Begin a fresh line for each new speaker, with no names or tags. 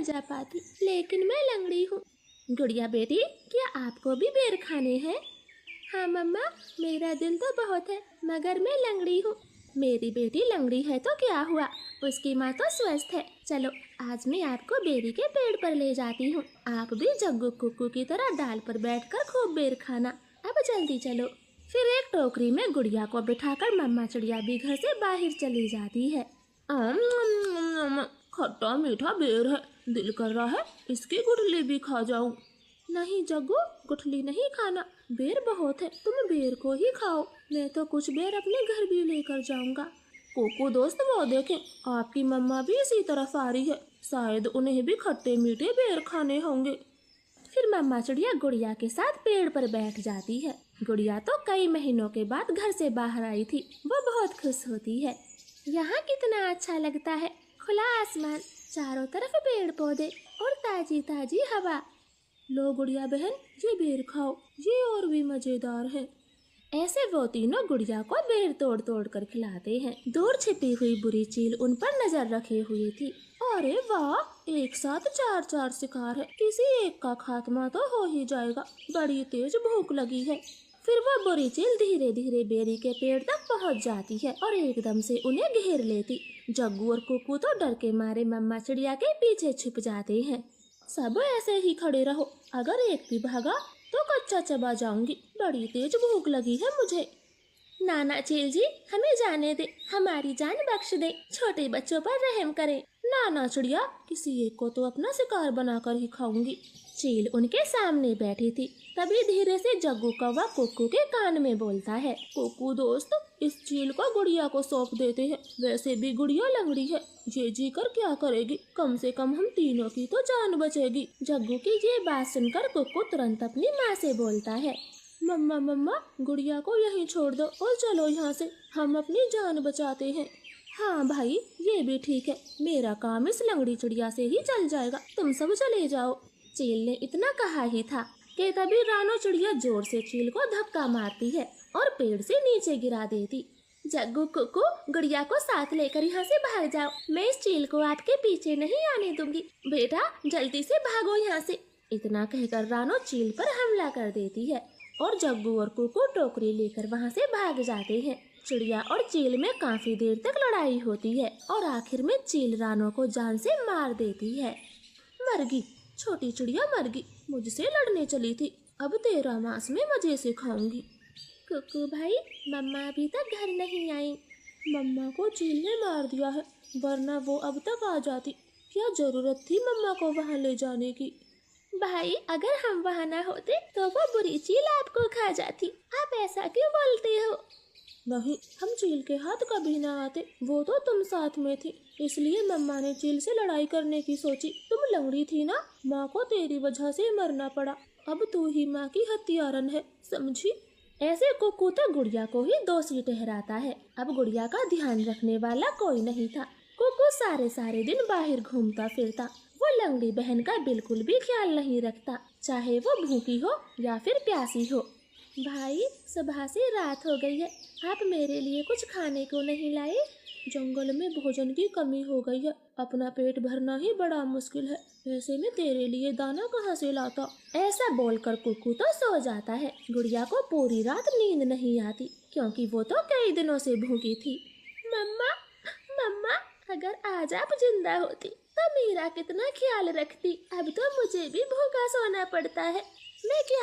जा पाती, लेकिन मैं लंगड़ी हूँ। गुड़िया बेटी, क्या आपको भी बेर खाने हैं? हाँ मम्मा, मेरा दिल तो बहुत है, मगर मैं लंगड़ी हूँ। मेरी बेटी लंगड़ी है तो क्या हुआ, उसकी माँ तो स्वस्थ है। चलो आज मैं आपको बेरी के पेड़ पर ले जाती हूँ। आप भी जग्गू कुक्कू की तरह डाल पर बैठकर खूब बेर खाना। अब जल्दी चलो। फिर एक टोकरी में गुड़िया को बिठाकर मम्मा चिड़िया भी घर से बाहर चली जाती है। खट्टा मीठा बेर है, दिल कर रहा है इसकी गुठली भी खा जाऊं। नहीं जग्गू, गुठली नहीं खाना, बेर बहुत है, तुम बेर को ही खाओ। मैं तो कुछ बेर अपने घर भी लेकर जाऊंगा। कोको दोस्त, वो देखें, आपकी मम्मा भी इसी तरफ आ रही है, शायद उन्हें भी खट्टे मीठे बेर खाने होंगे। फिर मम्मा चिड़िया गुड़िया के साथ पेड़ पर बैठ जाती है। गुड़िया तो कई महीनों के बाद घर से बाहर आई थी, वो बहुत खुश होती है। यहाँ कितना अच्छा लगता है, खुला आसमान, चारों तरफ पेड़ पौधे और ताजी ताजी हवा। लो गुड़िया बहन, ये बेर खाओ, ये और भी मजेदार है। ऐसे वो तीनों गुड़िया को बेर तोड़ तोड़ कर खिलाते हैं। दूर छिपी हुई बुरी चील उन पर नजर रखे हुए थी। अरे वाह, एक साथ चार चार शिकार है, किसी एक का खात्मा तो हो ही जाएगा, बड़ी तेज भूख लगी है। फिर वो बुरी चील धीरे धीरे बेरी के पेड़ तक पहुंच जाती है और एकदम से उन्हें घेर लेती। जग्गू और कुक्कू तो डर के मारे मम्मा चिड़िया के पीछे छिप जाते हैं। सब ऐसे ही खड़े रहो, अगर एक भी भागा तो कच्चा चबा जाऊंगी, बड़ी तेज भूख लगी है मुझे। नाना चील जी, हमें जाने दे, हमारी जान बख्श दे, छोटे बच्चों पर रहम करें। नाना चिड़िया, किसी एक को तो अपना शिकार बनाकर ही खाऊंगी। चील उनके सामने बैठी थी, तभी धीरे से जग्गू कौवा कुक्कू के कान में बोलता है, कुक्कू दोस्त, इस चील को गुड़िया को सौंप देते हैं, वैसे भी गुड़िया लंगड़ी है, ये जी कर क्या करेगी, कम से कम हम तीनों की तो जान बचेगी। जग्गू की ये बात सुनकर कुक्कू तुरंत अपनी माँ से बोलता है, मम्मा मम्मा, गुड़िया को यहीं छोड़ दो और चलो यहाँ से, हम अपनी जान बचाते हैं। हाँ भाई, ये भी ठीक है, मेरा काम इस लंगड़ी चिड़िया से ही चल जाएगा, तुम सब चले जाओ। चील ने इतना कहा ही था कि तभी रानो चिड़िया जोर से चील को धक्का मारती है और पेड़ से नीचे गिरा देती। जग्गू कुक्कू, गुड़िया को साथ लेकर यहाँ से भाग जाओ, मैं इस चील को आपके पीछे नहीं आने दूंगी, बेटा जल्दी से भागो यहाँ से। इतना कहकर रानो चील पर हमला कर देती है और जग्गू और कुक्कू टोकरी लेकर वहाँ से भाग जाते हैं। चिड़िया और चील में काफी देर तक लड़ाई होती है और आखिर में चील रानो को जान से मार देती है। मरगी, छोटी चिड़िया मरगी, मुझसे लड़ने चली थी, अब तेरा मांस में मजे से खाऊंगी। कुक्कू भाई, मम्मा अभी तक घर नहीं आई। मम्मा को चील ने मार दिया है, वरना वो अब तक आ जाती, क्या जरूरत थी मम्मा को वहाँ ले जाने की। भाई, अगर हम वहाँ न होते तो वो बुरी चील आपको खा जाती, आप ऐसा क्यों बोलते हो? नहीं, हम चील के हाथ कभी ना आते, वो तो तुम साथ में थी, इसलिए मम्मा ने चील से लड़ाई करने की सोची। तुम लंगड़ी थी ना, माँ को तेरी वजह से मरना पड़ा, अब तू ही माँ की हत्यारन है, समझी? ऐसे कुक्कू तो गुड़िया को ही दोषी ठहराता है। अब गुड़िया का ध्यान रखने वाला कोई नहीं था। कुक्कू सारे दिन बाहर घूमता फिरता, वो लंगड़ी बहन का बिल्कुल भी ख्याल नहीं रखता, चाहे वो भूखी हो या फिर प्यासी हो। भाई, सुबह से रात हो गई है, आप मेरे लिए कुछ खाने को नहीं लाए? जंगल में भोजन की कमी हो गई है, अपना पेट भरना ही बड़ा मुश्किल है, ऐसे में तेरे लिए दाना कहाँ से लाता? ऐसा बोलकर कुक्कू तो सो जाता है। गुड़िया को पूरी रात नींद नहीं आती, क्योंकि वो तो कई दिनों से भूखी थी। मम्मा मम्मा, अगर आज आप जिंदा होती तो मेरा कितना ख्याल रखती, अब तो मुझे भी भूखा सोना पड़ता है, मैं क्या